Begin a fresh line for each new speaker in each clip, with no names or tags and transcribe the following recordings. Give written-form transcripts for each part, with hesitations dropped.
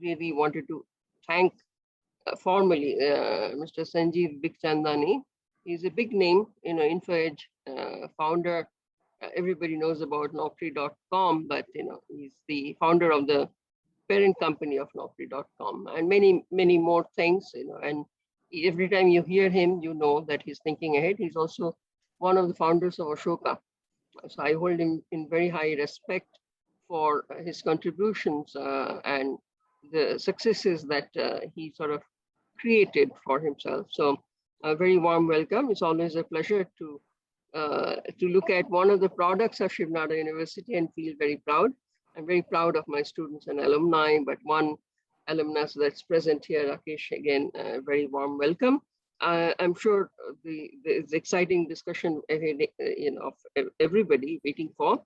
really wanted to thank formally Mr. Sanjeev Bikhchandani. He's a big name, InfoEdge founder. Everybody knows about Naukri.com, but he's the founder of the parent company of Naukri.com and many more things. And every time you hear him, you know that he's thinking ahead. He's also one of the founders of Ashoka. So I hold him in very high respect for his contributions and the successes that he sort of created for himself. So a very warm welcome. It's always a pleasure to look at one of the products of Shiv Nadar University and feel very proud. I'm very proud of my students and alumni, but one alumnus that's present here, Rakesh, again, very warm welcome. I'm sure the exciting discussion of everybody waiting for,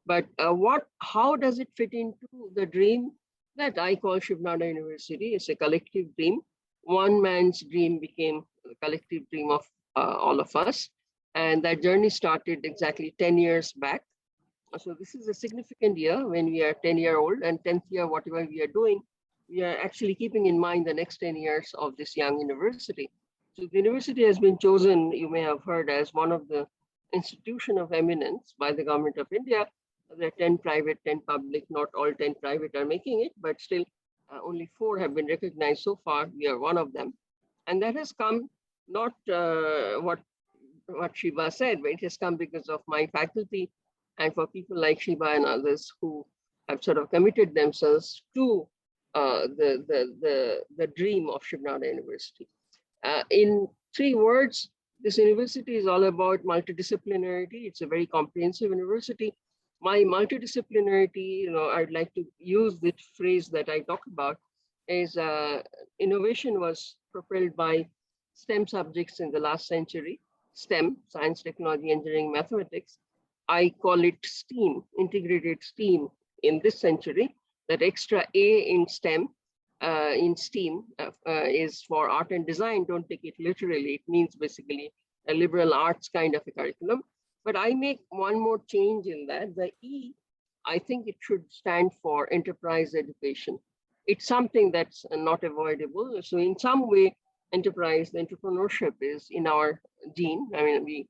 but how does it fit into the dream that I call Shiv Nadar University? It's a collective dream. One man's dream became the collective dream of all of us. And that journey started exactly 10 years back. So this is a significant year when we are 10-year-old, and 10th year, whatever we are doing, we are actually keeping in mind the next 10 years of this young university. So the university has been chosen, you may have heard, as one of the institution of eminence by the government of India. There are 10 private, 10 public, not all 10 private are making it, but still only 4 have been recognized so far. We are one of them. And that has come not what Shiva said, but it has come because of my faculty and for people like Shiva and others who have sort of committed themselves to the dream of Shiv Nadar University. In 3 words, this university is all about multidisciplinarity. It's a very comprehensive university. My multidisciplinarity, I'd like to use the phrase that I talk about is innovation was propelled by STEM subjects in the last century. STEM, science, technology, engineering, mathematics. I call it STEAM, integrated STEAM in this century. That extra A in STEM, in STEAM is for art and design. Don't take it literally. It means basically a liberal arts kind of a curriculum. But I make one more change in that. The E, I think it should stand for enterprise education. It's something that's not avoidable. So in some way, enterprise, the entrepreneurship is in our gene. I mean, we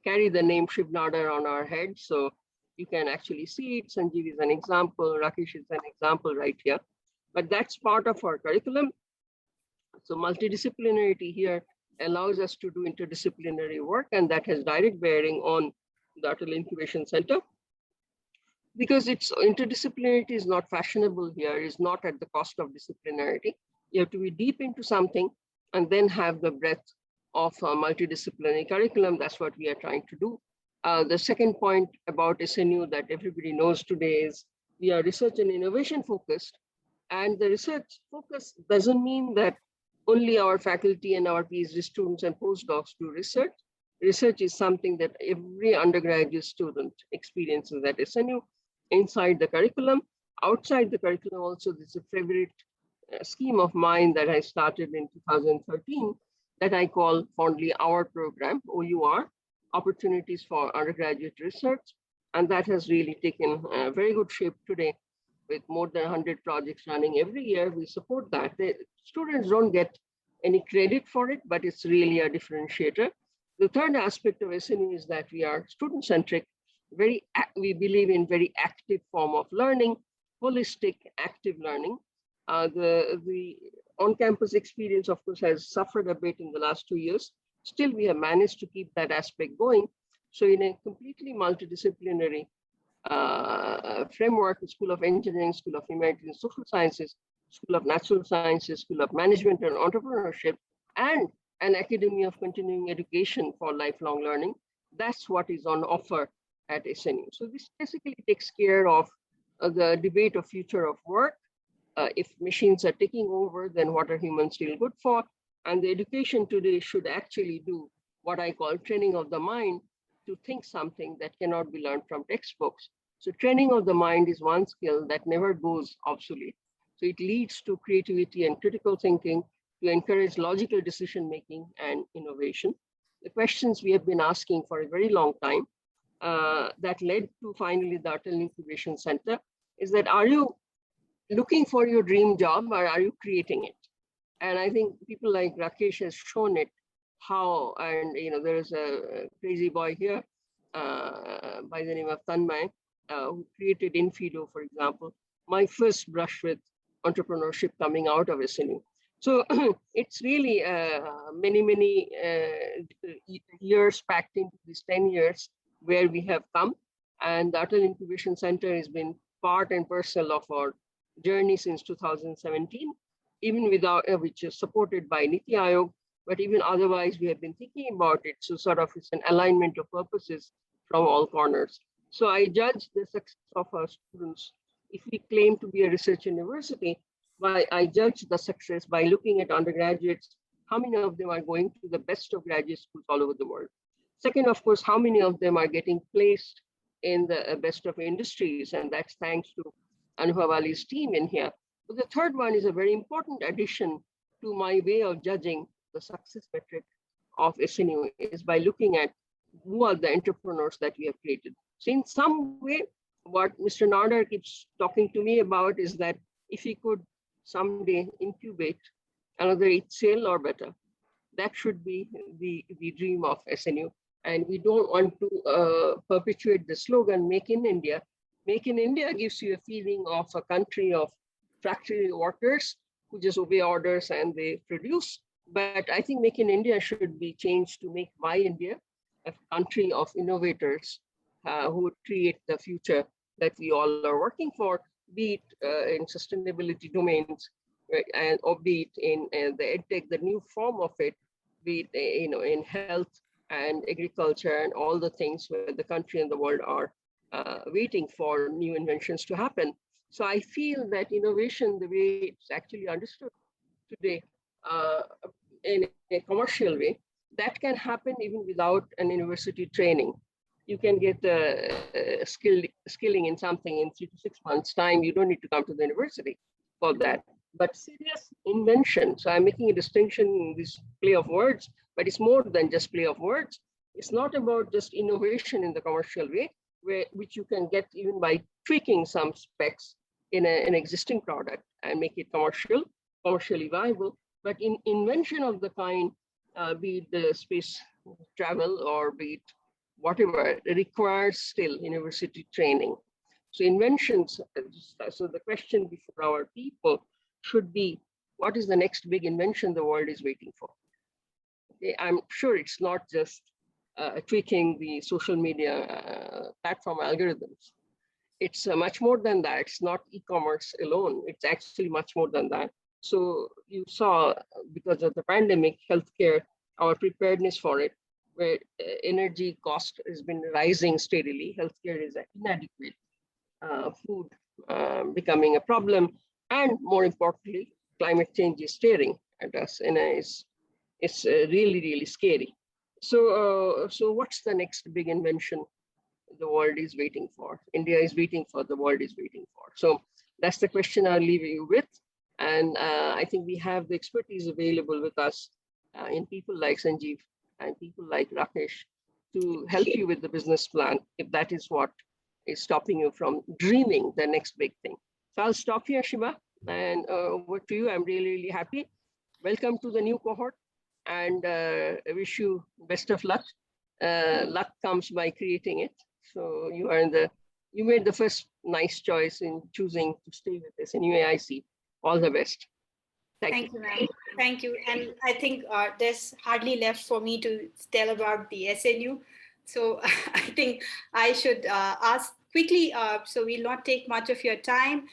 carry the name Shiv Nadar on our head, so you can actually see it. Sanjeev is an example, Rakesh is an example right here. But that's part of our curriculum. So multidisciplinarity here allows us to do interdisciplinary work, and that has direct bearing on the Atal Incubation Center. Because it's interdisciplinarity is not fashionable here, is not at the cost of disciplinarity. You have to be deep into something and then have the breadth of a multidisciplinary curriculum. That's what we are trying to do. The second point about SNU that everybody knows today is we are research and innovation focused. And the research focus doesn't mean that only our faculty and our PhD students and postdocs do research. Research is something that every undergraduate student experiences at SNU inside the curriculum. Outside the curriculum also, there's a favorite scheme of mine that I started in 2013 that I call fondly our program, OUR, Opportunities for Undergraduate Research. And that has really taken very good shape today with more than 100 projects running every year. We support that. The students don't get any credit for it, but it's really a differentiator. The third aspect of SNU is that we are student-centric. We believe in very active form of learning, holistic, active learning. The on-campus experience, of course, has suffered a bit in the last 2 years. Still, we have managed to keep that aspect going. So in a completely multidisciplinary framework, School of Engineering, School of Humanities and Social Sciences, School of Natural Sciences, School of Management and Entrepreneurship, and an Academy of Continuing Education for Lifelong Learning. That's what is on offer at SNU. So this basically takes care of the debate of future of work. If machines are taking over, then what are humans still good for? And the education today should actually do what I call training of the mind to think something that cannot be learned from textbooks. So training of the mind is one skill that never goes obsolete. So it leads to creativity and critical thinking to encourage logical decision-making and innovation. The questions we have been asking for a very long time that led to finally the Atal Incubation Center is that are you looking for your dream job, or are you creating it? And I think people like Rakesh has shown it how, and there is a crazy boy here by the name of Tanmay who created Infido, for example. My first brush with entrepreneurship coming out of SNU. So it's really many years packed into these 10 years where we have come, and the Atal Incubation Center has been part and parcel of our journey since 2017, even without which is supported by Niti Aayog, but even otherwise we have been thinking about it. So sort of it's an alignment of purposes from all corners. So I judge the success of our students. If we claim to be a research university, I judge the success by looking at undergraduates, how many of them are going to the best of graduate schools all over the world. Second, of course, how many of them are getting placed in the best of industries, and that's thanks to Anubhav Ali's team in here. But the third one is a very important addition to my way of judging the success metric of SNU is by looking at who are the entrepreneurs that we have created. So in some way, what Mr. Nadar keeps talking to me about is that if he could someday incubate another HCL or better, that should be the dream of SNU. And we don't want to perpetuate the slogan, Make in India. Make in India gives you a feeling of a country of factory workers who just obey orders and they produce. But I think Make in India should be changed to Make by India, a country of innovators who would create the future that we all are working for, be it in sustainability domains, right, and or be it in the EdTech, the new form of it, be it in health and agriculture and all the things where the country and the world are waiting for new inventions to happen. So I feel that innovation, the way it's actually understood today in a commercial way, that can happen even without an university training. You can get skilling in something in 3 to 6 months' time. You don't need to come to the university for that. But serious invention, so I'm making a distinction in this play of words, but it's more than just play of words. It's not about just innovation in the commercial way, which you can get even by tweaking some specs in an existing product and make it commercially viable. But in invention of the kind, be it the space travel or be it whatever, it requires still university training. So inventions, so the question before our people should be, what is the next big invention the world is waiting for? Okay, I'm sure it's not just tweaking the social media platform algorithms. It's much more than that. It's not e-commerce alone. It's actually much more than that. So you saw, because of the pandemic, healthcare, our preparedness for it, where energy cost has been rising steadily, healthcare is inadequate, food becoming a problem, and more importantly, climate change is staring at us, and it's really scary. So what's the next big invention the world is waiting for? India is waiting for, the world is waiting for. So that's the question I'll leave you with. And I think we have the expertise available with us in people like Sanjeev and people like Rakesh to help you with the business plan, if that is what is stopping you from dreaming the next big thing. So I'll stop here, Shiva, and over to you. I'm really happy. Welcome to the new cohort, and I wish you best of luck. Luck comes by creating it. So you made the first nice choice in choosing to stay with SNU AIC. All the best.
Thank you, ma'am. Thank you. And I think there's hardly left for me to tell about the SNU. So I think I should ask quickly, so we'll not take much of your time.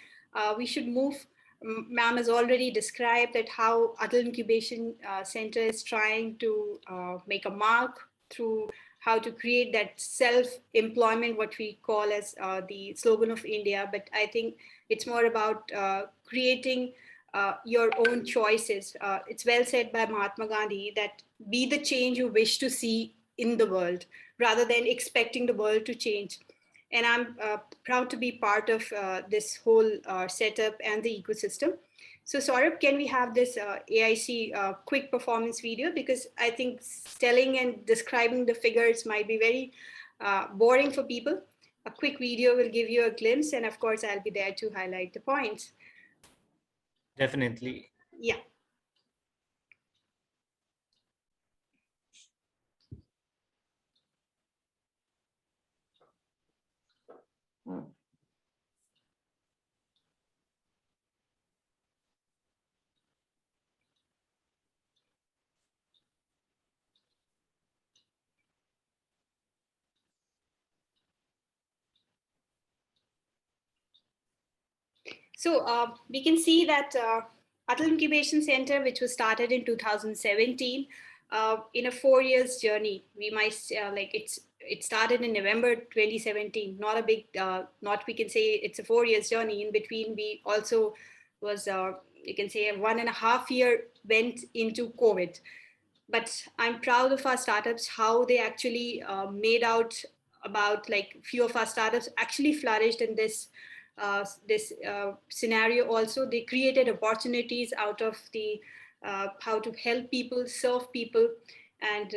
We should move. Ma'am has already described that how Atal Incubation Center is trying to make a mark through how to create that self-employment, what we call as the slogan of India. But I think it's more about creating your own choices. It's well said by Mahatma Gandhi that be the change you wish to see in the world rather than expecting the world to change. And I'm proud to be part of this whole setup and the ecosystem. So Saurabh, can we have this AIC quick performance video? Because I think telling and describing the figures might be very boring for people. A quick video will give you a glimpse, and of course, I'll be there to highlight the points.
Definitely.
Yeah. So we can see that Atal Incubation Center, which was started in 2017, in a 4 years journey, we might it started in November 2017. Not a big, not we can say it's a 4 years journey. In between, we also was you can say a 1.5 year went into COVID. But I'm proud of our startups, how they actually made out about like few of our startups actually flourished in this scenario. Also, they created opportunities out of the how to help people, serve people, and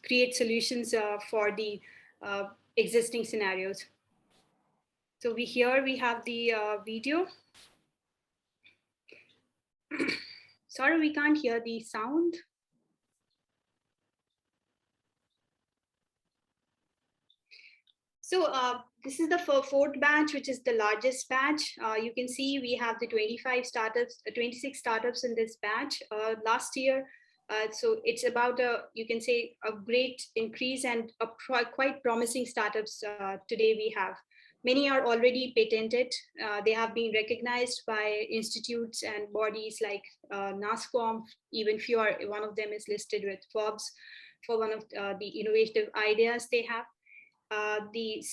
create solutions for the existing scenarios. So we have the video. Sorry, we can't hear the sound. So this is the fourth batch, which is the largest batch. You can see we have the 25 startups, 26 startups in this batch last year. So it's about you can say a great increase and a quite promising startups today we have. Many are already patented. They have been recognized by institutes and bodies like NASCOM. Even few are, one of them is listed with Forbes for one of the innovative ideas they have. The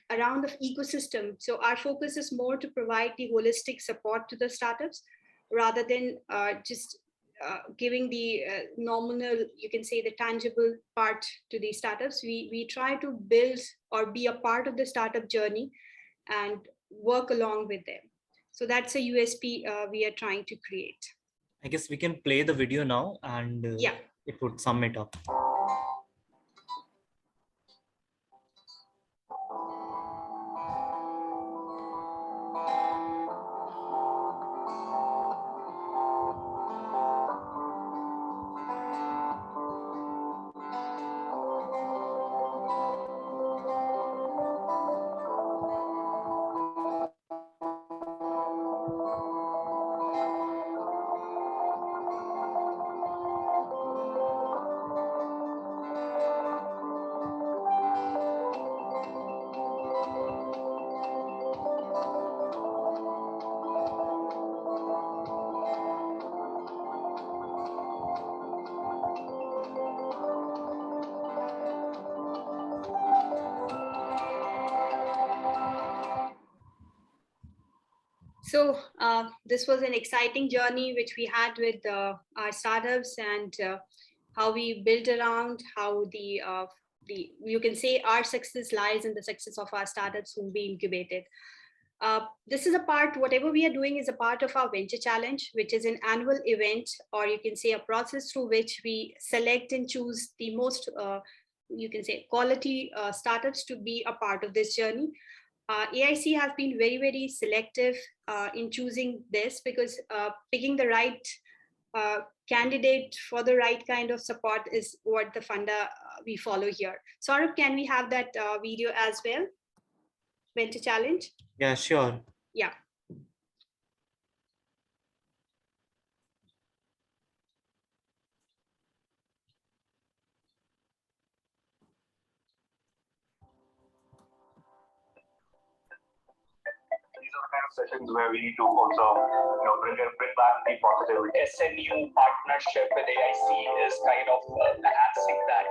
around the ecosystem. So our focus is more to provide the holistic support to the startups rather than just giving the nominal, you can say the tangible part to the startups. We try to build or be a part of the startup journey and work along with them. So that's a USP we are trying to create.
I guess we can play the video now and
yeah.
It would sum it up.
So this was an exciting journey which we had with our startups and how we built around how the you can say our success lies in the success of our startups whom we incubated. This is a part, whatever we are doing is a part of our venture challenge, which is an annual event, or you can say a process through which we select and choose the most, you can say quality startups to be a part of this journey. AIC has been very, very selective in choosing this because picking the right candidate for the right kind of support is what the funda we follow here. Saurabh, can we have that video as well? Venture challenge?
Yeah, sure.
Yeah.
These are the kind of sessions where we need to also, bring back the positivity. SNU partnership with AIC is kind of enhancing that.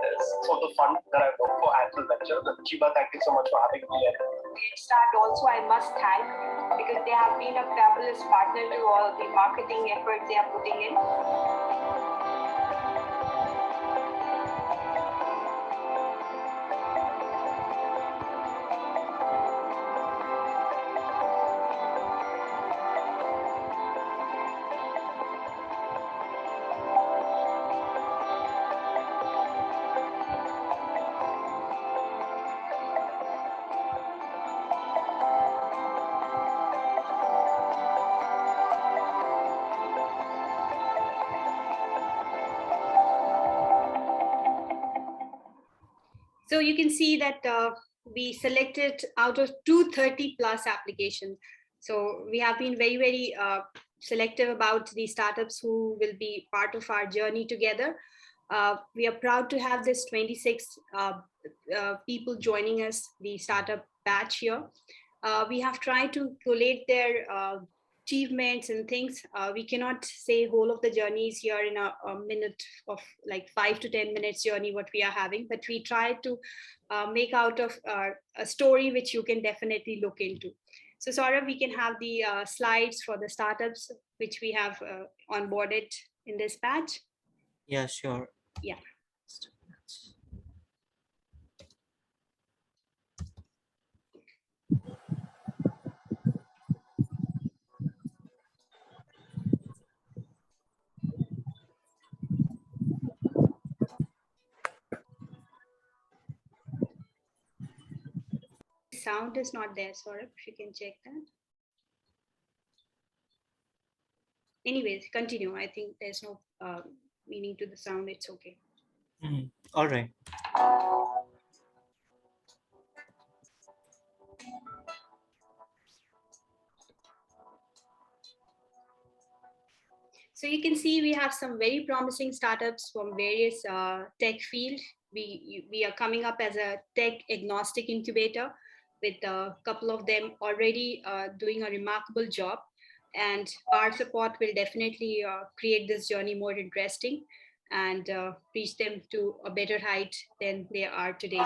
So the fund that I work for, Ansel Venture, Chiba, thank you so much for having me.
Start also I must thank because they have been a fabulous partner to all the marketing efforts they are putting in.
So you can see that we selected out of 230 plus applications. So we have been very, very selective about the startups who will be part of our journey together. We are proud to have this 26 people joining us, the startup batch here. We have tried to collate their achievements and things. We cannot say whole of the journeys here in a minute of like 5 to 10 minutes journey what we are having, but we try to make out of a story which you can definitely look into. So Saurabh, we can have the slides for the startups which we have onboarded in this batch.
Yeah, sure.
Yeah. Sound is not there, Saurabh, if you can check that. Anyways, continue. I think there's no meaning to the sound. It's okay.
All right.
So you can see we have some very promising startups from various tech fields. We are coming up as a tech agnostic incubator with a couple of them already doing a remarkable job. And our support will definitely create this journey more interesting and reach them to a better height than they are today.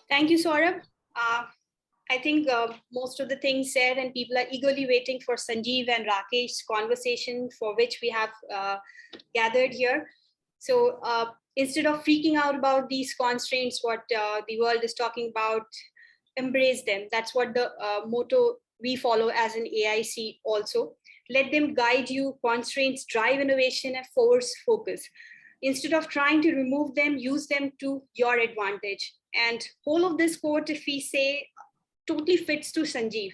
Thank you, Saurabh. I think most of the things said, and people are eagerly waiting for Sanjeev and Rakesh's conversation for which we have gathered here. So instead of freaking out about these constraints, what the world is talking about, embrace them. That's what the motto we follow as an AIC also. Let them guide you. Constraints drive innovation and force focus. Instead of trying to remove them, use them to your advantage. And whole of this quote, if we say, totally fits to Sanjeev.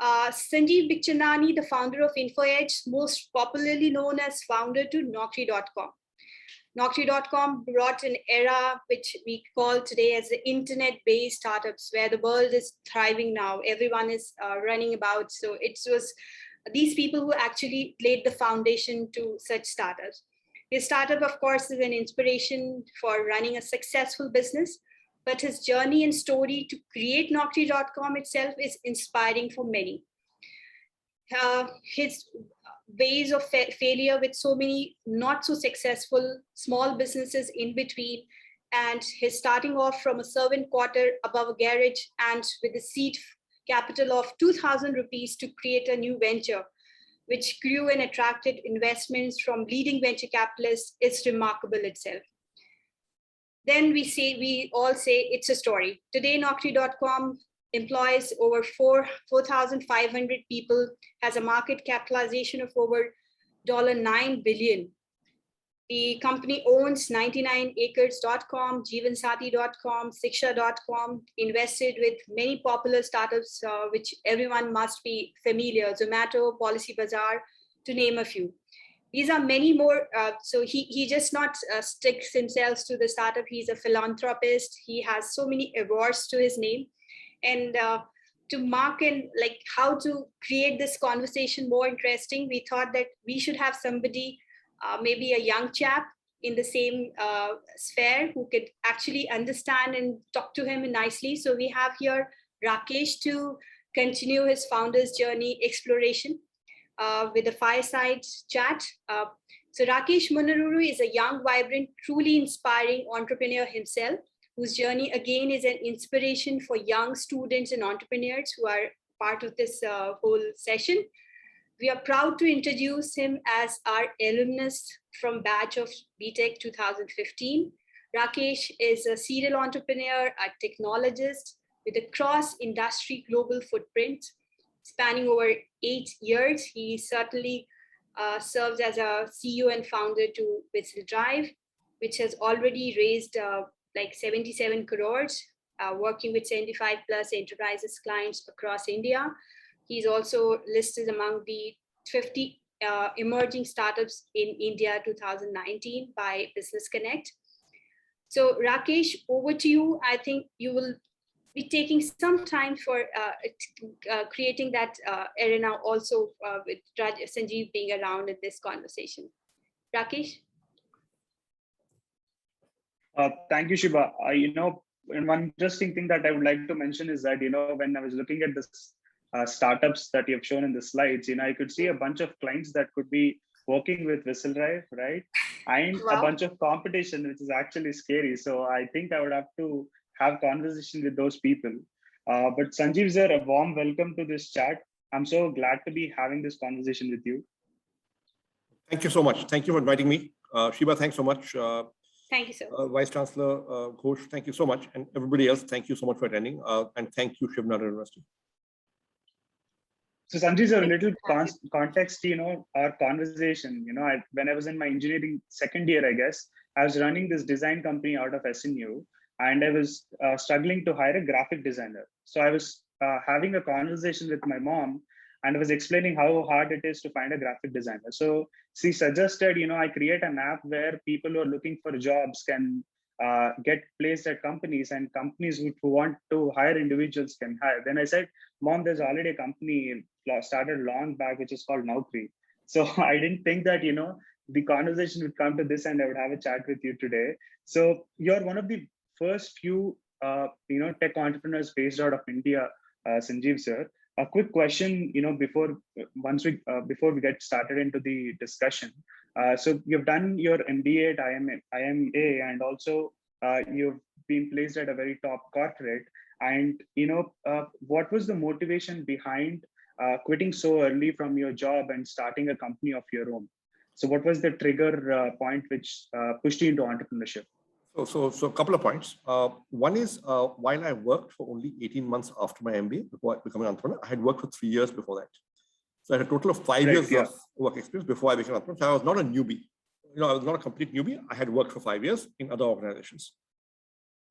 Sanjeev Bikhchandani, the founder of InfoEdge, most popularly known as founder to Naukri.com. Naukri.com brought an era which we call today as the internet-based startups, where the world is thriving now. Everyone is running about. So it was these people who actually laid the foundation to such startups. His startup, of course, is an inspiration for running a successful business, but his journey and story to create Naukri.com itself is inspiring for many. His ways of failure with so many not so successful small businesses in between, and his starting off from a servant quarter above a garage and with a seed capital of 2,000 rupees to create a new venture, which grew and attracted investments from leading venture capitalists, is remarkable itself. Then we all say it's a story. Today, Naukri.com employs over 4,500 people, has a market capitalization of over $9 billion. The company owns 99acres.com, jeevansati.com, siksha.com, invested with many popular startups, which everyone must be familiar, Zomato, Policy Bazaar, to name a few. These are many more. So he just not sticks himself to the startup. He's a philanthropist. He has so many awards to his name. And to mark and like how to create this conversation more interesting, we thought that we should have somebody, maybe a young chap in the same sphere who could actually understand and talk to him nicely. So we have here Rakesh to continue his founder's journey exploration with a fireside chat. So Rakesh Munnanooru is a young, vibrant, truly inspiring entrepreneur himself, whose journey again is an inspiration for young students and entrepreneurs who are part of this whole session. We are proud to introduce him as our alumnus from batch of BTech 2015. Rakesh is a serial entrepreneur, a technologist with a cross-industry global footprint spanning over 8 years. He certainly serves as a CEO and founder to WhistleDrive, which has already raised like 77 crores, working with 75 plus enterprises clients across India. He's also listed among the 50 emerging startups in India 2019 by Business Connect. So Rakesh, over to you. I think you will be taking some time for creating that arena also with Sanjeev being around in this conversation. Rakesh?
Thank you, Shiva. And one interesting thing that I would like to mention is that, when I was looking at this startups that you have shown in the slides, I could see a bunch of clients that could be working with WhistleDrive, right? And
Wow.
a bunch of competition, which is actually scary. So I think I would have to have conversation with those people. But Sanjeev sir, a warm welcome to this chat. I'm so glad to be having this conversation with you.
Thank you so much. Thank you for inviting me. Shiva, thanks so much.
Thank you, sir.
Vice Chancellor Ghosh, thank you so much. And everybody else, thank you so much for attending. And thank you, Shiv Nadar University.
So Sanjeev sir, a little context, our conversation, when I was in my engineering second year, I guess, I was running this design company out of SNU, and I was struggling to hire a graphic designer. So I was having a conversation with my mom, and I was explaining how hard it is to find a graphic designer. So she suggested, I create an app where people who are looking for jobs can get placed at companies, and companies who want to hire individuals can hire. Then I said, Mom, there's already a company started long back, which is called Naukri. So I didn't think that, the conversation would come to this and I would have a chat with you today. So you're one of the first few, tech entrepreneurs based out of India, Sanjeev sir. A quick question, before we get started into the discussion. So you've done your MBA at IMA, and also you've been placed at a very top corporate. And what was the motivation behind quitting so early from your job and starting a company of your own? So what was the trigger point which pushed you into entrepreneurship?
So a couple of points. One is while I worked for only 18 months after my MBA, before becoming an entrepreneur, I had worked for 3 years before that. So I had a total of 5 years of work experience before I became an entrepreneur. So I was not a newbie. I was not a complete newbie. I had worked for 5 years in other organizations.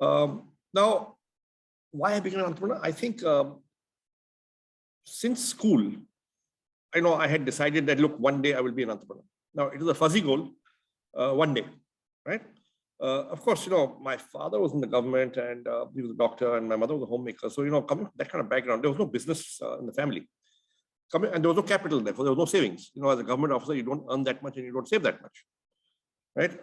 Now, why I became an entrepreneur? I think since school, I had decided that, look, one day I will be an entrepreneur. Now, it was a fuzzy goal, one day, right? Of course, my father was in the government, and he was a doctor, and my mother was a homemaker. So, coming from that kind of background, there was no business in the family. And there was no capital, therefore there was no savings. As a government officer, you don't earn that much and you don't save that much, right?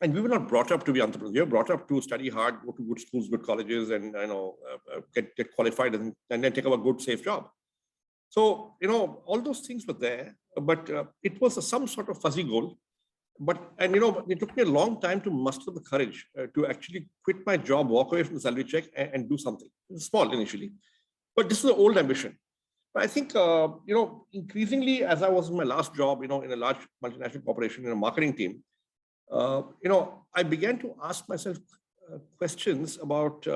And we were not brought up to be entrepreneurs. We were brought up to study hard, go to good schools, good colleges, and get qualified and then take up a good, safe job. So, all those things were there, but it was some sort of fuzzy goal. And it took me a long time to muster the courage to actually quit my job, walk away from the salary check, and do something. It was small initially, but this was an old ambition. But I think, increasingly, as I was in my last job, in a large multinational corporation in a marketing team, I began to ask myself questions about,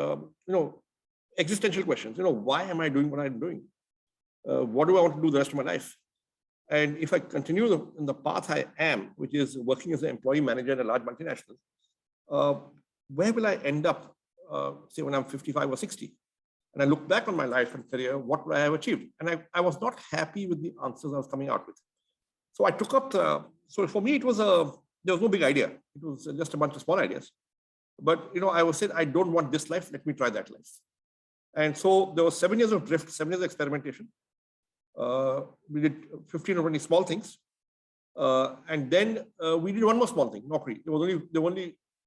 existential questions. Why am I doing what I'm doing? What do I want to do the rest of my life? And if I continue in the path I am, which is working as an employee manager at a large multinational, where will I end up, say when I'm 55 or 60? And I look back on my life and career, what would I have achieved? And I was not happy with the answers I was coming out with. So I took up, so for me, there was no big idea. It was just a bunch of small ideas. But, I was saying, I don't want this life, let me try that life. And so there was 7 years of drift, 7 years of experimentation. We did 15 or 20 small things. And then we did one more small thing, Naukri.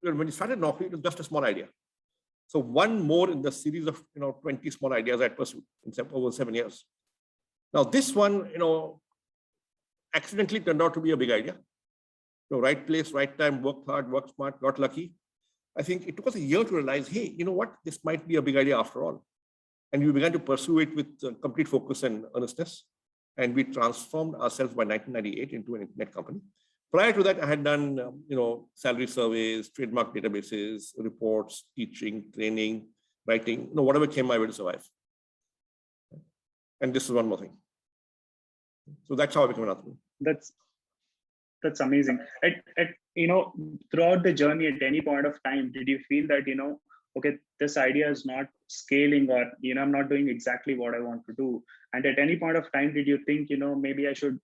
When we started Naukri, it was just a small idea. So one more in the series of 20 small ideas I pursued in over 7 years. Now this one, accidentally turned out to be a big idea. Right place, right time, work hard, work smart, got lucky. I think it took us a year to realize, hey, you know what, this might be a big idea after all. And we began to pursue it with complete focus and earnestness. And we transformed ourselves by 1998 into an internet company. Prior to that, I had done, salary surveys, trademark databases, reports, teaching, training, writing, whatever came my way to survive. And this is one more thing. So that's how I became an entrepreneur.
That's amazing. Throughout the journey, at any point of time, did you feel that, okay, this idea is not scaling, or, I'm not doing exactly what I want to do? And at any point of time, did you think, maybe I should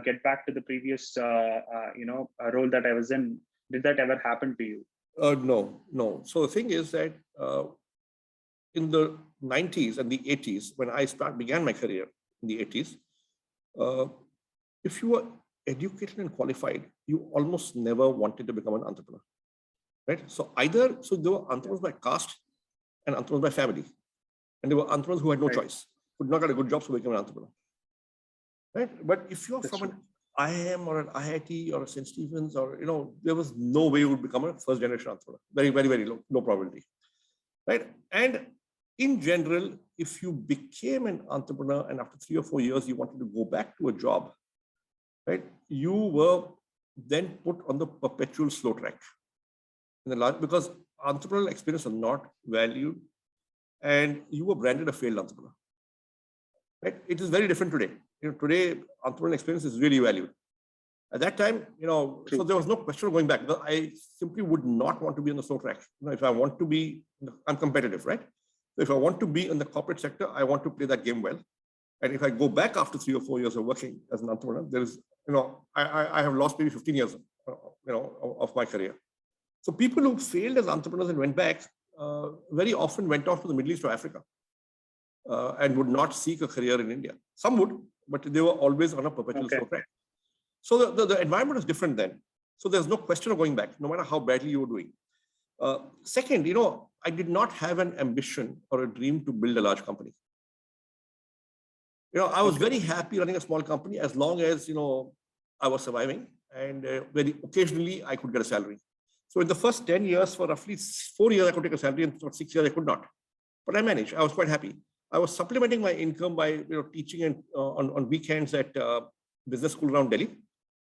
get back to the previous, role that I was in? Did that ever happen to you?
No. So the thing is that in the 90s and the 80s, when I began my career in the 80s, if you were educated and qualified, you almost never wanted to become an entrepreneur, right? So there were entrepreneurs by caste and entrepreneurs by family. And there were entrepreneurs who had no choice, could not get a good job, so became an entrepreneur, right? But if you're from an IIM or an IIT or a St. Stephen's, or, there was no way you would become a first generation entrepreneur. Very, very, very low probability, right? And in general, if you became an entrepreneur and after 3 or 4 years, you wanted to go back to a job, right? You were then put on the perpetual slow track because entrepreneurial experience was not valued, and you were branded a failed entrepreneur, right? It is very different today. Today, entrepreneurial experience is really valued. At that time, so there was no question of going back. I simply would not want to be on the slow track. If I want to be, I'm competitive, right? So if I want to be in the corporate sector, I want to play that game well. And if I go back after 3 or 4 years of working as an entrepreneur, there is, I have lost maybe 15 years, of my career. So people who failed as entrepreneurs and went back very often went off to the Middle East or Africa and would not seek a career in India. Some would, but they were always on a perpetual slow track. So the environment was different then. So there's no question of going back, no matter how badly you were doing. Second, I did not have an ambition or a dream to build a large company. I was very happy running a small company as long as, I was surviving, and very occasionally I could get a salary. So in the first 10 years, for roughly 4 years, I could take a salary, and for 6 years, I could not. But I managed. I was quite happy. I was supplementing my income by teaching and on weekends at business school around Delhi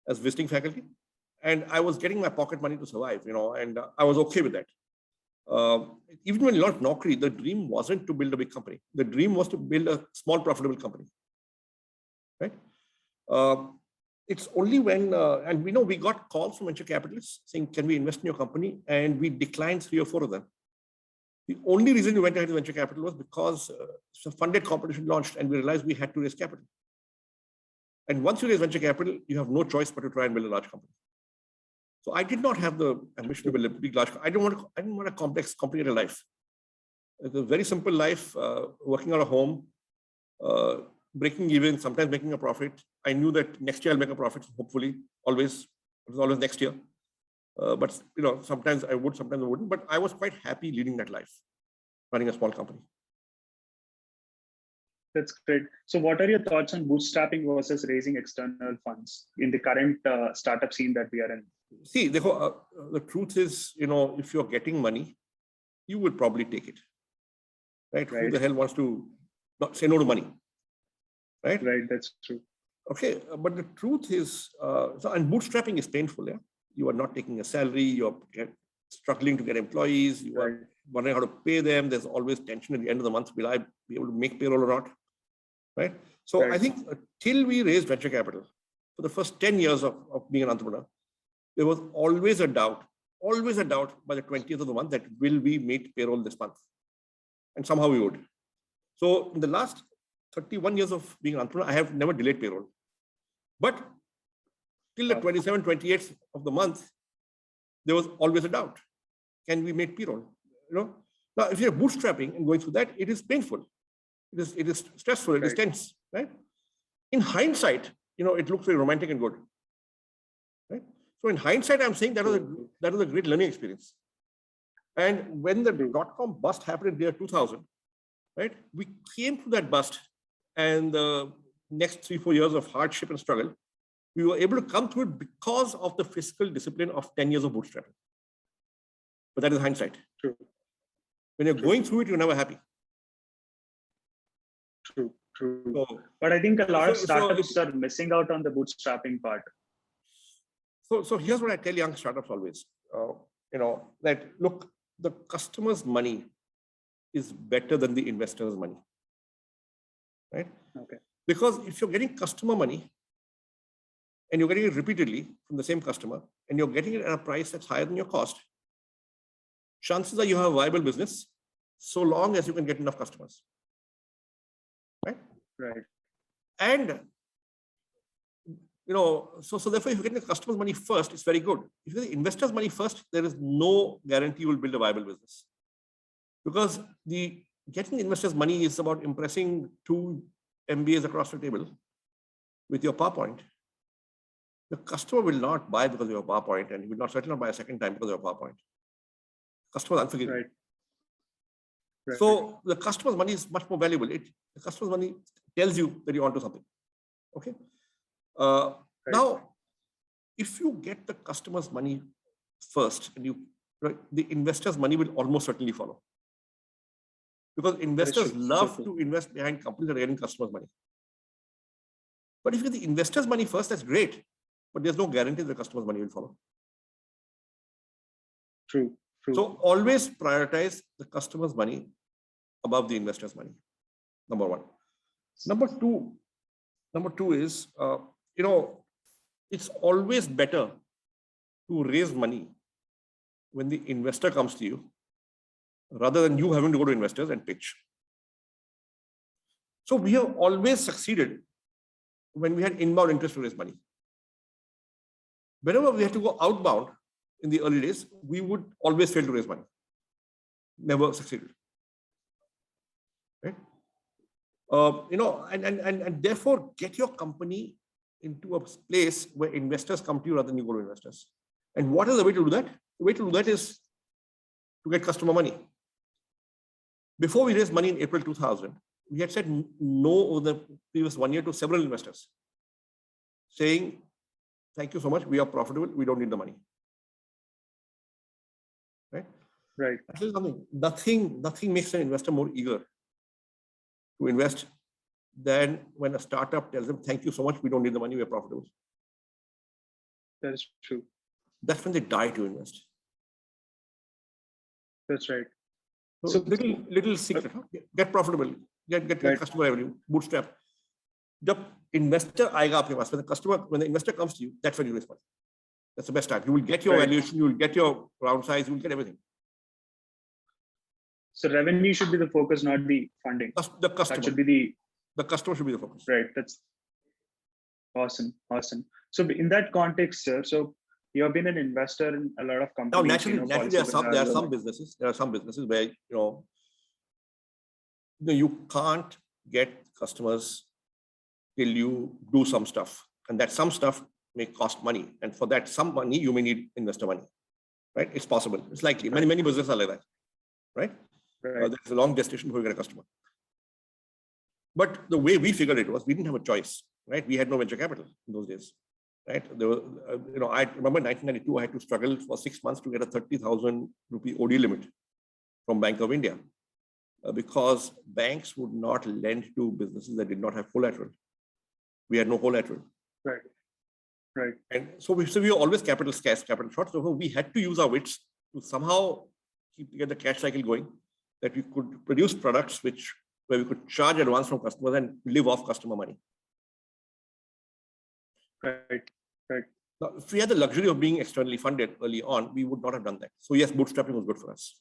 as visiting faculty. And I was getting my pocket money to survive, and I was okay with that. Even when you launched Naukri, the dream wasn't to build a big company. The dream was to build a small, profitable company, right? It's only when, and we got calls from venture capitalists saying, can we invest in your company? And we declined 3 or 4 of them. The only reason we went ahead with venture capital was because some funded competition launched, and we realized we had to raise capital. And once you raise venture capital, you have no choice but to try and build a large company. So I did not have the ambition to build a big, large. I didn't want a complex, complicated life. It's a very simple life, working out of home, breaking even, sometimes making a profit. I knew that next year I'll make a profit, hopefully, always. It was always next year. But sometimes I would, sometimes I wouldn't. But I was quite happy leading that life, running a small company.
That's great. So what are your thoughts on bootstrapping versus raising external funds in the current startup scene that we are in?
See, the truth is, if you're getting money, you will probably take it, right? Who the hell wants to not say no to money, right?
Right, that's true.
Okay, but the truth is, and bootstrapping is painful, yeah? You are not taking a salary, you're struggling to get employees, you are wondering how to pay them, there's always tension at the end of the month, will I be able to make payroll or not, right? So
Right.
I think till we raised venture capital, for the first 10 years of being an entrepreneur, there was always a doubt by the 20th of the month that will we meet payroll this month? And somehow we would. So in the last 31 years of being an entrepreneur, I have never delayed payroll. But till the 27th, 28th of the month, there was always a doubt. Can we make payroll? You know? Now, if you're bootstrapping and going through that, it is painful. It is stressful, it is tense, right? In hindsight, you know, it looks very romantic and good. Right? So in hindsight, I'm saying that was a great learning experience. And when the .com bust happened in the year 2000, right, we came through that bust, and the next 3-4 years of hardship and struggle, we were able to come through it because of the fiscal discipline of 10 years of bootstrapping. But that is hindsight.
True.
When you're going through it, you're never happy.
True.
So,
But I think a lot of
so-
startups are missing out on the bootstrapping part.
So here's what I tell young startups always, you know, that look, the customer's money is better than the investor's money, right?
Okay.
Because if you're getting customer money and you're getting it repeatedly from the same customer and you're getting it at a price that's higher than your cost, chances are you have a viable business so long as you can get enough customers, right?
Right.
And you know, so therefore, if you get the customer's money first, it's very good. If you get the investor's money first, there is no guarantee you will build a viable business. Because getting the investor's money is about impressing 2 MBAs across the table with your PowerPoint. The customer will not buy because of your PowerPoint, and he will certainly not buy a second time because of your PowerPoint. Customer is unforgiving.
Right.
So the customer's money is much more valuable. The customer's money tells you that you're onto something. Okay. Now, if you get the customer's money first, and the investor's money will almost certainly follow. Because investors love to invest behind companies that are getting customers' money. But if you get the investor's money first, that's great. But there's no guarantee the customer's money will follow.
True.
So always prioritize the customer's money above the investor's money. Number one. Number two is, you know, it's always better to raise money when the investor comes to you rather than you having to go to investors and pitch. So we have always succeeded when we had inbound interest to raise money. Whenever we had to go outbound in the early days, we would always fail to raise money. Never succeeded. Right? You know, and therefore get your company into a place where investors come to you rather than you go to investors. And what is the way to do that? The way to do that is to get customer money. Before we raised money in April 2000, we had said no over the previous 1 year to several investors, saying, thank you so much, we are profitable, we don't need the money. Right?
Right.
Actually, nothing makes an investor more eager to invest than when a startup tells them, thank you so much, we don't need the money, we are profitable.
That is true.
That's when they die to invest.
That's right.
So little secret, get profitable, get customer revenue, bootstrap. The investor aayega aapke paas. When the investor comes to you, that's when you raise money. That's the best time. You will get your valuation, you will get your round size, you will get everything.
So revenue should be the focus, not the funding.
The customer.
That should be
the customer should be the focus.
Right. That's awesome. So in that context, sir, so you have been an investor in a lot of companies.
Now, naturally, there are some businesses. There are some businesses where you can't get customers till you do some stuff, and that some stuff may cost money, and for that some money you may need investor money. Right? It's possible. It's likely. Many businesses are like that. Right? There's a long gestation before you get a customer. But the way we figured it was, we didn't have a choice. Right? We had no venture capital in those days. Right? There was, I remember in 1992, I had to struggle for 6 months to get a 30,000 rupee OD limit from Bank of India because banks would not lend to businesses that did not have collateral. We had no collateral.
Right.
And so we were always capital scarce, capital short. So we had to use our wits to somehow get the cash cycle going, that we could produce products which where we could charge advance from customers and live off customer money.
Right.
Now, if we had the luxury of being externally funded early on, we would not have done that. So yes, bootstrapping was good for us.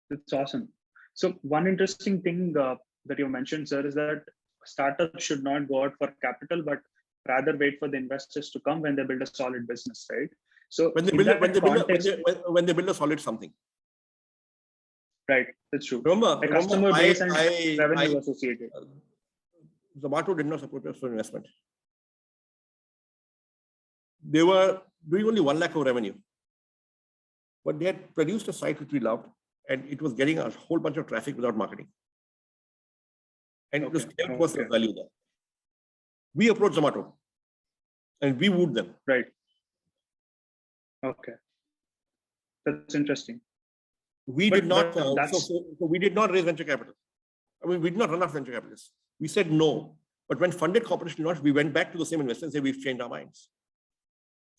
That's awesome. So one interesting thing that you mentioned, sir, is that startups should not go out for capital, but rather wait for the investors to come when they build a solid business, right? So
when they build a solid something.
Right, that's true.
Remember,
customer base and revenue associated.
Zomato did not support us for investment. They were doing only 1 lakh of revenue, but they had produced a site which we loved, and it was getting a whole bunch of traffic without marketing. And it was the value there. We approached Zomato and we wooed them.
Right. Okay. That's interesting.
We did not raise venture capital. I mean, we did not run out of venture capitalists. We said no. But when funded competition launched, we went back to the same investors and said, we've changed our minds.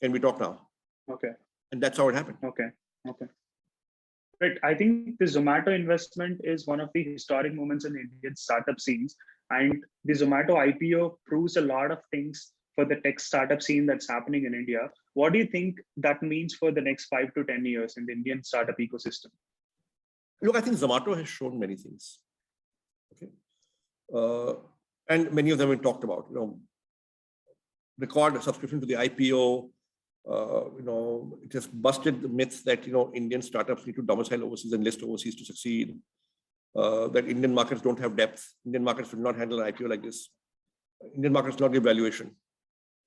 Can we talk now?
Okay.
And that's how it happened.
Okay. Right. I think the Zomato investment is one of the historic moments in the Indian startup scenes. And the Zomato IPO proves a lot of things for the tech startup scene that's happening in India. What do you think that means for the next 5 to 10 years in the Indian startup ecosystem?
Look, I think Zomato has shown many things. Okay. And many of them we talked about, record subscription to the IPO. It has busted the myths that, Indian startups need to domicile overseas and list overseas to succeed. That Indian markets don't have depth. Indian markets will not handle an IPO like this. Indian markets not give valuation.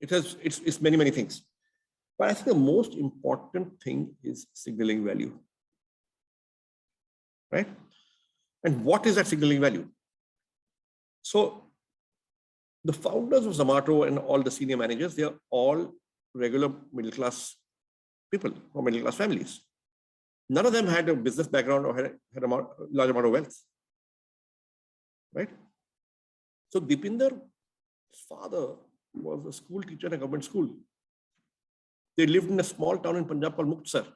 It's many, many things. But I think the most important thing is signaling value. Right? And what is that signaling value? So the founders of Zomato and all the senior managers, they are all regular middle-class people or middle-class families. None of them had a business background or had a large amount of wealth. Right? So Dipinder's father was a school teacher in a government school. They lived in a small town in Punjab called Muktsar.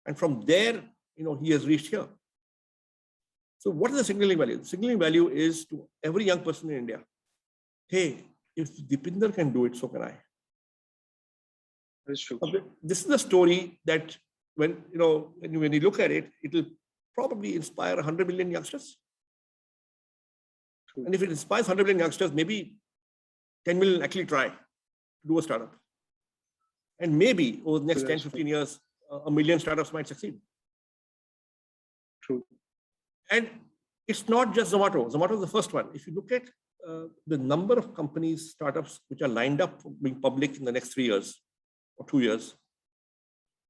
And from there, he has reached here. So what is the signaling value? The signaling value is to every young person in India, hey, if Dipinder can do it, so can I.
That's true.
This is the story that when you look at it, it will probably inspire 100 million youngsters. True. And if it inspires 100 million youngsters, maybe 10 million actually try to do a startup. And maybe over the next 10, 15 years, 1 million startups might succeed.
True.
And it's not just Zomato. Zomato is the first one. If you look at the number of companies, startups, which are lined up for being public in the next 3 years or 2 years,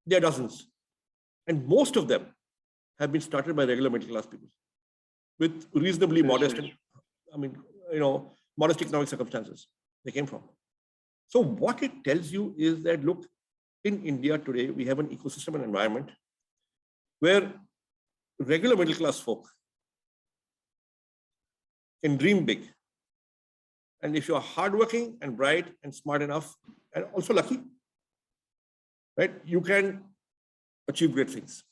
there are dozens. And most of them have been started by regular middle-class people with reasonably modest economic circumstances they came from. So what it tells you is that, look, in India today, we have an ecosystem and environment where regular middle-class folk can dream big. And if you're hardworking and bright and smart enough and also lucky, right, you can achieve great things.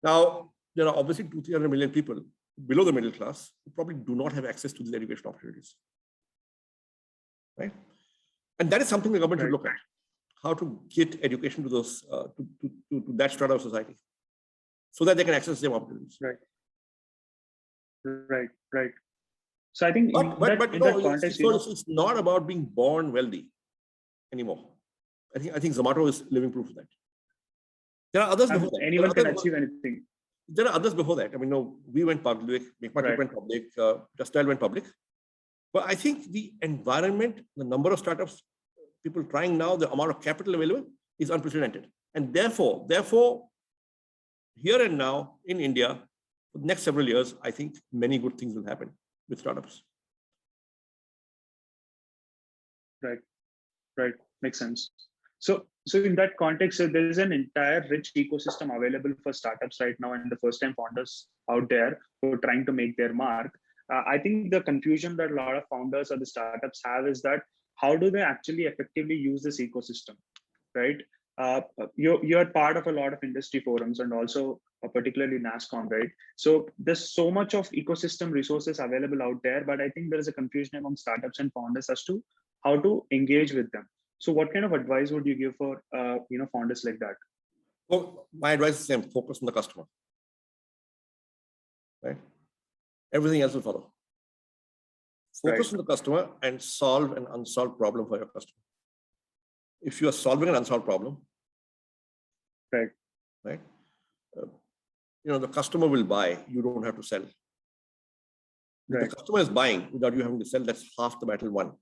Now, there are obviously 200-300 million people below the middle class who probably do not have access to these education opportunities. Right? And that is something the government should look at. How to get education to those to that strata of society, so that they can access the same opportunities.
Right. So I think
it's not about being born wealthy anymore. I think Zomato is living proof of that. There are others before that.
Anyone can achieve anything.
There are others before that. I mean, we went public, MakeMyTrip went public, JustDial went public. But I think the environment, the number of startups, people trying now, the amount of capital available is unprecedented. And therefore, here and now in India, for the next several years, I think many good things will happen with startups.
Right. Makes sense. So in that context, there is an entire rich ecosystem available for startups right now, and the first-time founders out there who are trying to make their mark. I think the confusion that a lot of founders or the startups have is that how do they actually effectively use this ecosystem, right? you're part of a lot of industry forums and also particularly NASCOM, right? So there's so much of ecosystem resources available out there, but I think there is a confusion among startups and founders as to how to engage with them. So what kind of advice would you give for founders like that?
Well, my advice is the same: focus on the customer. Right? Everything else will follow. Focus on the customer and solve an unsolved problem for your customer. If you are solving an unsolved problem, right? The customer will buy. You don't have to sell. If the customer is buying without you having to sell, that's half the battle won.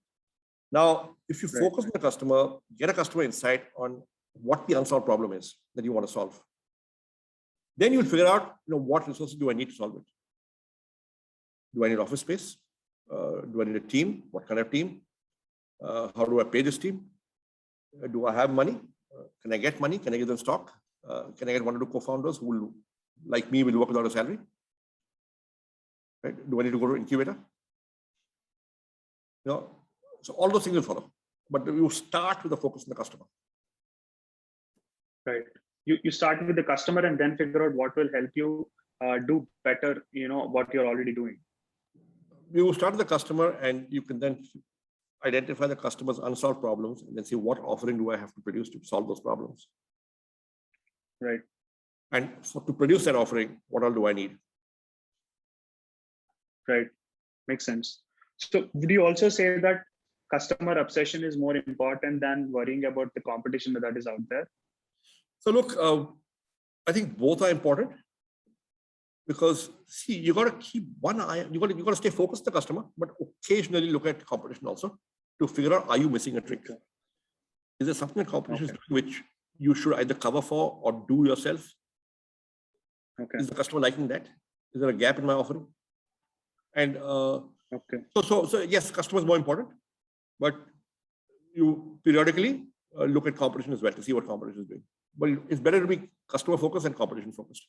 Now, if you focus on the customer, get a customer insight on what the unsolved problem is that you want to solve. Then you'll figure out, what resources do I need to solve it? Do I need office space? Do I need a team? What kind of team? How do I pay this team? Do I have money? Can I get money? Can I give them stock? Can I get one or two co-founders who will, like me, will work without a salary? Right? Do I need to go to incubator? So all those things will follow. But you start with the focus on the customer.
Right. You start with the customer and then figure out what will help you do better, what you're already doing.
You start with the customer and you can then identify the customer's unsolved problems and then see what offering do I have to produce to solve those problems.
Right.
And to produce that offering, what all do I need?
Right. Makes sense. So would you also say that customer obsession is more important than worrying about the competition that is out there?
So look, I think both are important because see, you got to keep one eye, you got to stay focused on the customer, but occasionally look at competition also to figure out, are you missing a trick? Is there something that competition is doing which you should either cover for or do yourself? Is the customer liking that? Is there a gap in my offering? And so yes, customer is more important, but you periodically look at competition as well to see what competition is doing. But it's better to be customer focused and competition focused.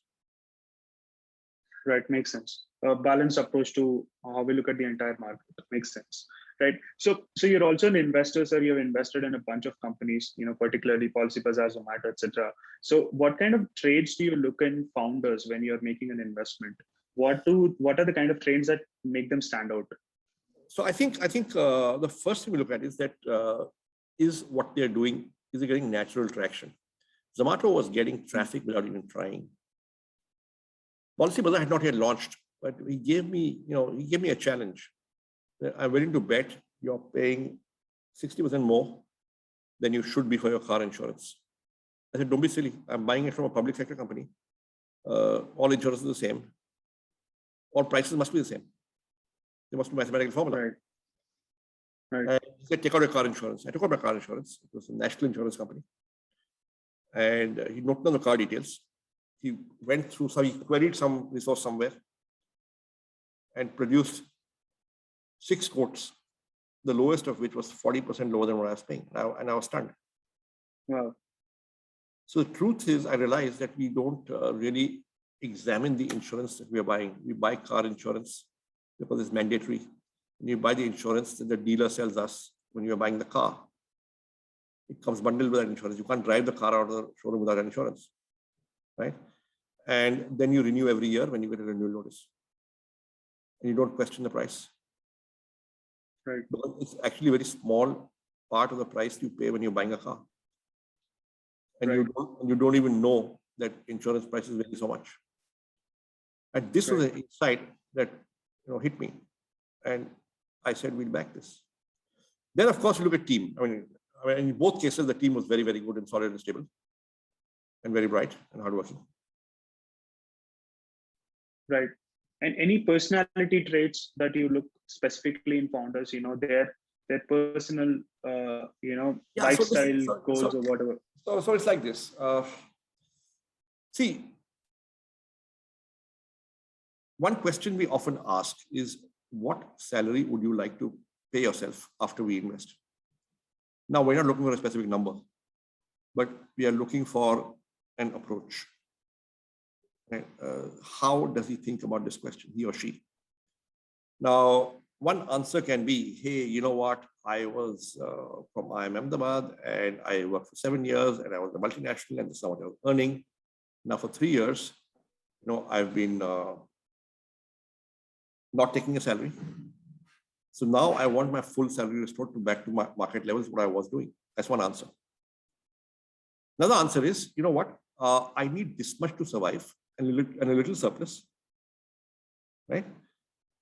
Right, makes sense. A balanced approach to how we look at the entire market. Makes sense, right? So you're also an investor, sir. You've invested in a bunch of companies, particularly Policybazaar, Zomato, etc. So what kind of traits do you look in founders when you're making an investment? What are the kind of traits that make them stand out?
So I think the first thing we look at is that is what they're doing, is it getting natural traction? Zomato was getting traffic without even trying. Policybazaar had not yet launched, but he gave me a challenge. I'm willing to bet you're paying 60% more than you should be for your car insurance. I said, don't be silly. I'm buying it from a public sector company. All insurance is the same. All prices must be the same. There must be a mathematical formula.
Right.
And he said, take out your car insurance. I took out my car insurance. It was a national insurance company. And he noted down the car details. He went through he queried some resource somewhere and produced 6 quotes, the lowest of which was 40% lower than what I was paying. And I was stunned.
Wow.
So the truth is, I realized that we don't really examine the insurance that we are buying. We buy car insurance because it's mandatory. When you buy the insurance that the dealer sells us when you're buying the car, it comes bundled with that insurance. You can't drive the car out of the showroom without insurance, right? And then you renew every year when you get a renewal notice. And you don't question the price.
Right.
Because it's actually a very small part of the price you pay when you're buying a car. And you don't even know that insurance prices vary so much. And this was an insight that hit me. And I said, we'll back this. Then, of course, you look at team. I mean, in both cases, the team was very, very good and solid and stable and very bright and hardworking. Right.
And any personality traits that you look specifically in founders, their personal, lifestyle goals or whatever.
So it's like this. See, one question we often ask is, what salary would you like to pay yourself after we invest? Now, we're not looking for a specific number, but we are looking for an approach. Right? How does he think about this question, he or she? Now, one answer can be, hey, you know what? I was from IIM Ahmedabad, and I worked for 7 years, and I was a multinational, and this is what I was earning. Now for 3 years, I've been not taking a salary. So now I want my full salary restored to back to my market levels, what I was doing. That's one answer. Another answer is, you know what? I need this much to survive and a little surplus, right?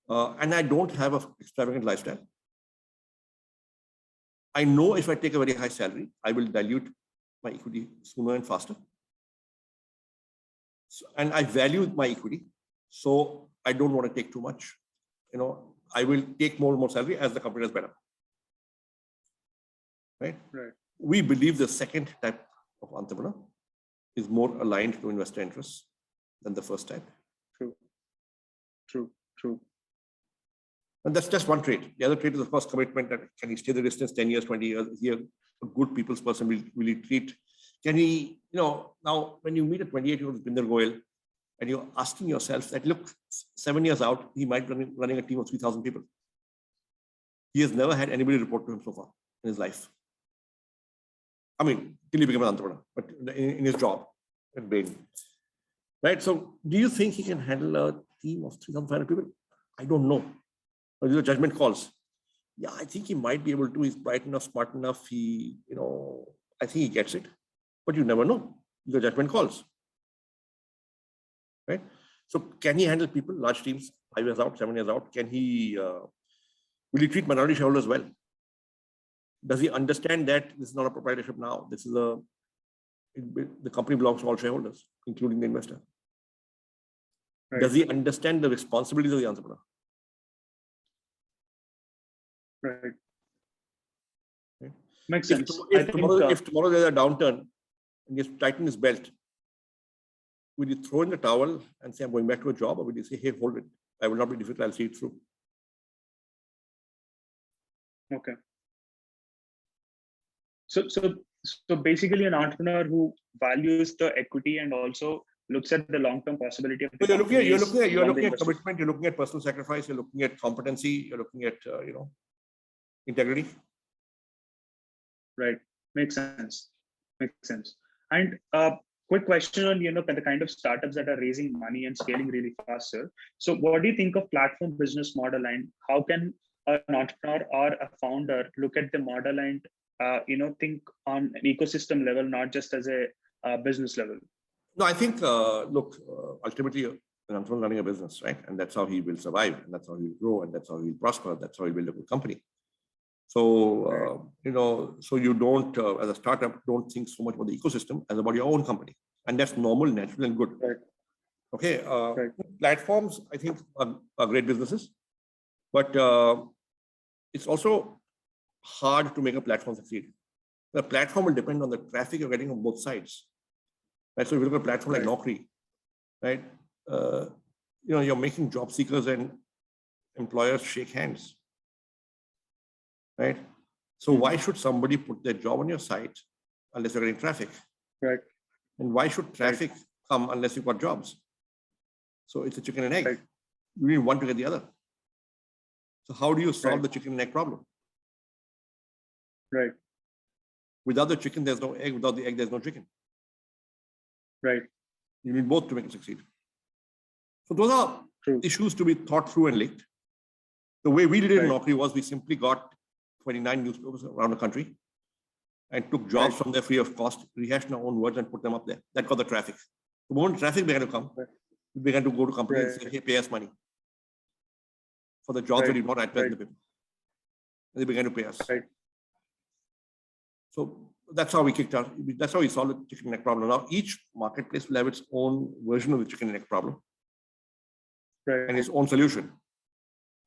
And I don't have an extravagant lifestyle. I know if I take a very high salary, I will dilute my equity sooner and faster. So, and I value my equity, so I don't want to take too much. I will take more and more salary as the company does better. Right?
Right.
We believe the second type of entrepreneur is more aligned to investor interests than the first type.
True.
And that's just one trait. The other trait is, of course, commitment. That can he stay the distance 10 years, 20 years? Is he a good people's person? Will he treat? Can he, now when you meet a 28-year-old Binder Goyal and you're asking yourself that, look, 7 years out, he might be running a team of 3,000 people. He has never had anybody report to him so far in his life. I mean, till he became an entrepreneur, but in his job at Bain. Right? So do you think he can handle a team of 3,500 people? I don't know. These are judgment calls. Yeah, I think he might be able to. He's bright enough, smart enough. I think he gets it. But you never know. These are judgment calls. Right? So can he handle people, large teams, 5 years out, 7 years out? Can he, will he treat minority shareholders well? Does he understand that this is not a proprietorship now? This is the company belongs to all shareholders, including the investor. Right. Does he understand the responsibilities of the entrepreneur?
Right. Makes sense.
If tomorrow there's a downturn and he has to tighten his belt, will you throw in the towel and say, I'm going back to a job? Or will you say, hey, hold it. I will not be difficult. I'll see it through.
Okay. So basically an entrepreneur who values the equity and also looks at the long-term possibility of the
you're looking at commitment, you're looking at personal sacrifice, you're looking at competency, you're looking at integrity.
Right. Makes sense. And quick question on the kind of startups that are raising money and scaling really faster. So what do you think of platform business model, and how can an entrepreneur or a founder look at the model and think on an ecosystem level, not just as a business level?
No, I think ultimately an entrepreneur running a business, right? And that's how he will survive, and that's how he will grow, and that's how he will prosper, that's how he will build a good company. So, so you don't, as a startup, don't think so much about the ecosystem as about your own company. And that's normal, natural, and good.
Right.
Okay. Right. Platforms, I think, are great businesses, but it's also hard to make a platform succeed. The platform will depend on the traffic you're getting on both sides. Right? So if you look at a platform like Naukri, right? You're making job seekers and employers shake hands. Right? So why should somebody put their job on your site unless you're getting traffic?
Right.
And why should traffic come unless you've got jobs? So it's a chicken and egg.
Right.
You need one to get the other. So how do you solve the chicken and egg problem?
Right.
Without the chicken, there's no egg. Without the egg, there's no chicken.
Right.
You need both to make it succeed. So those are issues to be thought through and linked. The way we did it in Naukri was we simply got 29 newspapers around the country and took jobs from there free of cost, rehashed our own words and put them up there. That got the traffic. The moment traffic began to come, we began to go to companies and say, hey, pay us money for the jobs that you not advertise in the paper. And they began to pay us.
Right.
So that's how we kicked out. That's how we solved the chicken and egg problem. Now each marketplace will have its own version of the chicken and egg problem and its own solution.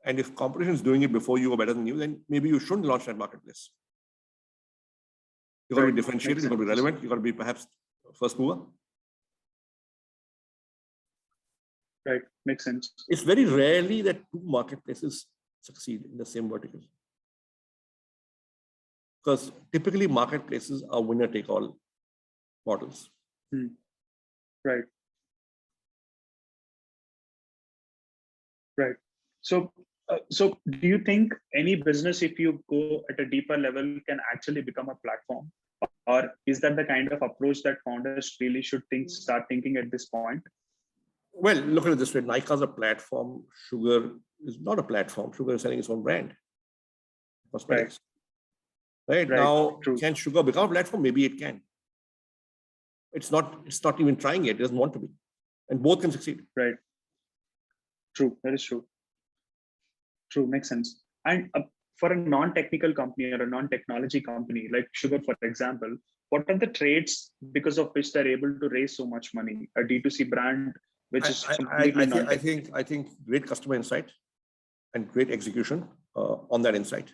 And if competition is doing it before you or better than you, then maybe you shouldn't launch that marketplace. You've got to be differentiated, you've got to be relevant, you've got to be perhaps first mover.
Right, makes sense.
It's very rarely that two marketplaces succeed in the same vertical. Because typically marketplaces are winner-take-all models.
Right. Right. So So do you think any business, if you go at a deeper level, can actually become a platform? Or is that the kind of approach that founders really should start thinking at this point?
Well, look at it this way. Nike is a platform. Sugar is not a platform. Sugar is selling its own brand. Cosmetics. Right. Now,
True.
can Sugar become a platform? Maybe it can. It's not even trying yet. It doesn't want to be. And both can succeed.
Right. True. That is true. True. Makes sense. And for a non-technical company or a non-technology company like Sugar, for example, what are the traits because of which they're able to raise so much money? A D2C brand, which is completely
I think great customer insight and great execution on that insight.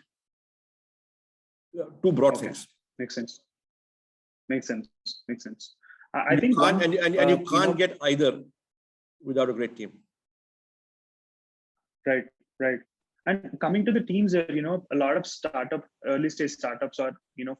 Two broad things.
Makes sense. Makes sense. Makes sense.
I think you can't get either without a great team.
Right. Right. And coming to the teams, a lot of early stage startups or,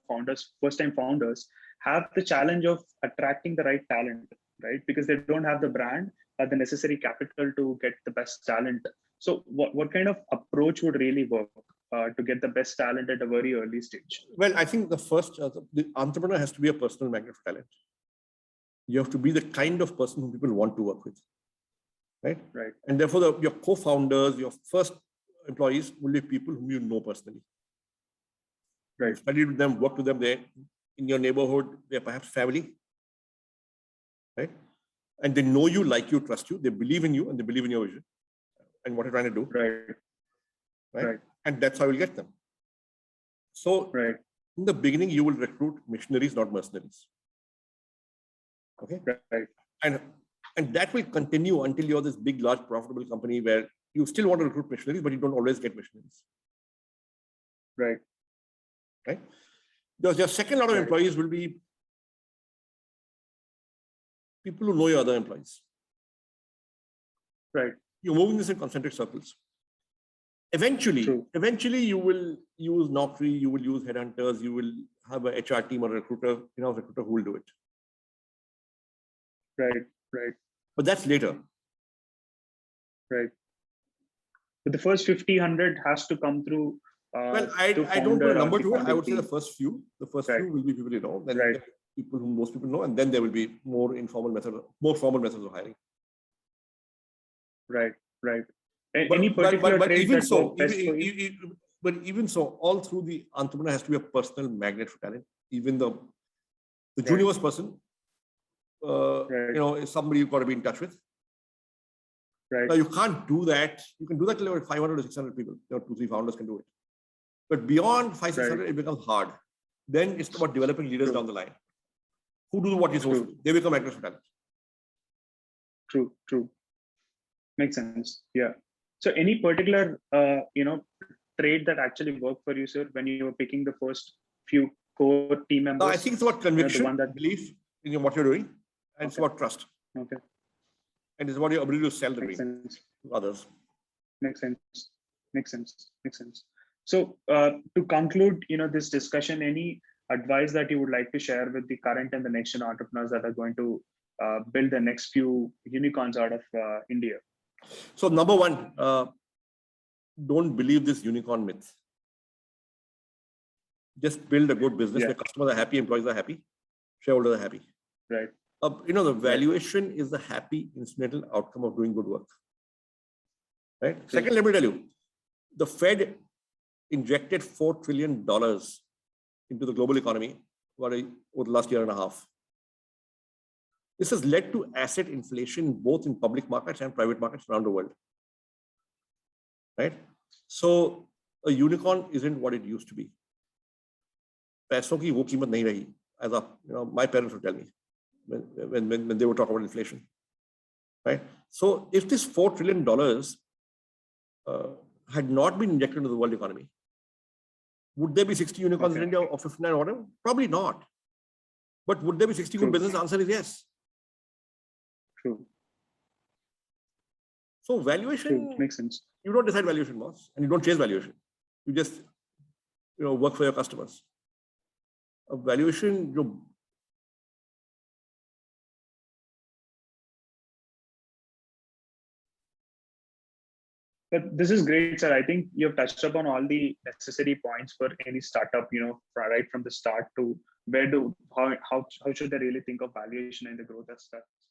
founders, first time founders have the challenge of attracting the right talent, right? Because they don't have the brand or the necessary capital to get the best talent. So what kind of approach would really work to get the best talent at a very early stage?
Well, I think the entrepreneur has to be a personal magnet for talent. You have to be the kind of person who people want to work with, right?
Right.
And therefore, your co-founders, your first employees will be people whom you know personally.
Right.
You studied with them, worked with them. They're in your neighborhood. They're perhaps family, right? And they know you, like you, trust you. They believe in you and they believe in your vision and what you're trying to do. Right. And that's how you'll get them. So in the beginning, you will recruit missionaries, not mercenaries. Okay.
Right.
And that will continue until you're this big, large, profitable company where you still want to recruit missionaries, but you don't always get missionaries.
Right.
Right. Your second lot of employees will be people who know your other employees.
Right.
You're moving this in concentric circles. Eventually, you will use Naukri, you will use headhunters, you will have a HR team or a recruiter, recruiter who will do it.
Right.
But that's later.
Right. But the first 50, 100 has to come through.
Well, I don't put a number to it. I would say the first few few will be people you know, then people whom most people know, and then there will be more formal methods of hiring.
Right. Any particular
but
trait
even
that
so,
best for you?
but even so, all through the entrepreneur has to be a personal magnet for talent. Even the junior's person, is somebody you've got to be in touch with.
Right.
Now you can't do that. You can do that till about 500 or 600 people. 2-3 founders can do it. But beyond 500-600, it becomes hard. Then it's about developing leaders down the line who do what you're supposed to do. They become magnets for talent.
True. Makes sense. Yeah. So any particular, trait that actually worked for you, sir, when you were picking the first few core team members?
No, I think it's about conviction, belief in what you're doing, and it's about trust.
Okay.
And it's about your ability to sell the dream to others.
Makes sense. So to conclude, this discussion, any advice that you would like to share with the current and the next gen entrepreneurs that are going to build the next few unicorns out of India?
So number one, don't believe this unicorn myth. Just build a good business where customers are happy, employees are happy, shareholders are happy.
Right.
The valuation is the happy incidental outcome of doing good work. Right. Second, let me tell you, the Fed injected $4 trillion into the global economy over the last year and a half. This has led to asset inflation both in public markets and private markets around the world. Right? So a unicorn isn't what it used to be. पैसों की वो कीमत नहीं रही, as my parents would tell me when they would talk about inflation. Right? So if this $4 trillion had not been injected into the world economy, would there be 60 unicorns in India or 59 or whatever? Probably not. But would there be 60 good business? The answer is yes.
True.
So valuation
makes sense.
You don't decide valuation, boss, and you don't chase valuation. You just work for your customers. A valuation,
But this is great, sir. I think you've touched upon all the necessary points for any startup, right from the start to how should they really think of valuation and the growth aspects.